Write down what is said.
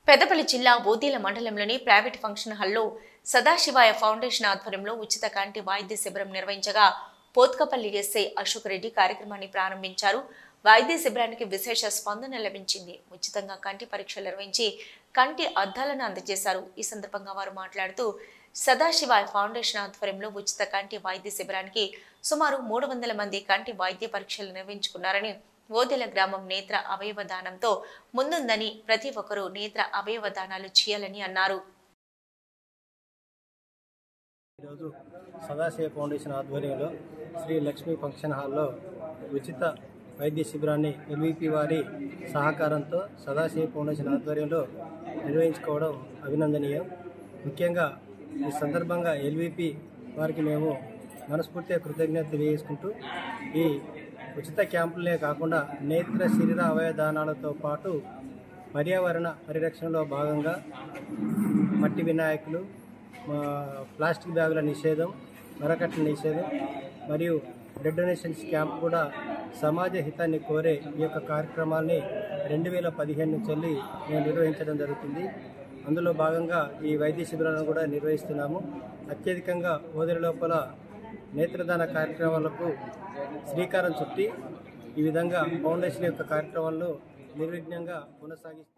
పెద్దపల్లి జిల్లా బోదీల మండలంలోని private function హాల్లో సదాశివాయ ఫౌండేషన్ ఆధ్వర్యంలో ఉచిత కంటి వైద్య శిబిరం నిర్వహించగా పోత్కపల్లి ఎస్ఐ అశోక్ రెడ్డి కార్యక్రమాన్ని ప్రారంభించారు. వైద్య శిబిరానికి విశేష స్పందన లభించింది. ఉచితంగా కంటి పరీక్షలు నిర్వహించి కంటి అద్దాలను అందజేశారు. ఈ సందర్భంగా వారు మాట్లాడుతూ సదాశివాయ ఫౌండేషన్ ఆధ్వర్యంలో ఉచిత కంటి వైద్య శిబిరానికి సుమారు 300 మంది కంటి వైద్య పరీక్షలు నిర్వహించుకున్నారని, ఓదెల గ్రామం నేత్ర అవయవ దానంతో ముందుందని ప్రతి ఒక్కరూ నేత్ర అవయవ దానాలు చేయాలని అన్నారు. ఈరోజు సదాశివ ఫౌండేషన్ ఆధ్వర్యంలో శ్రీ లక్ష్మీ ఫంక్షన్ హాల్లో ఉచిత వైద్య శిబిరాన్ని ఎల్విపి వారి సహకారంతో సదాశివ ఫౌండేషన్ ఆధ్వర్యంలో నిర్వహించుకోవడం అభినందనీయం. ముఖ్యంగా ఈ సందర్భంగా ఎల్విపి వారికి మేము మనస్ఫూర్తిగా కృతజ్ఞత తెలియజేసుకుంటూ ఈ ఉచిత క్యాంపులనే కాకుండా నేత్ర శరీర అవయవ దానాలతో పాటు పర్యావరణ పరిరక్షణలో భాగంగా మట్టి వినాయకులు, ప్లాస్టిక్ బ్యాగుల నిషేధం, మరకట్ల నిషేధం మరియు బ్లడ్ డొనేషన్స్ క్యాంప్ కూడా సమాజ హితాన్ని కోరే ఈ యొక్క కార్యక్రమాన్ని 2015 నుంచి మేము నిర్వహించడం జరుగుతుంది. అందులో భాగంగా ఈ వైద్య శిబిరాలను కూడా నిర్వహిస్తున్నాము. అత్యధికంగా ఓదెల లోపల నేత్రదాన కార్యక్రమాలకు శ్రీకారం చుట్టి ఈ విధంగా ఫౌండేషన్ యొక్క కార్యక్రమాలను నిర్విఘ్నంగా కొనసాగిస్తుంది.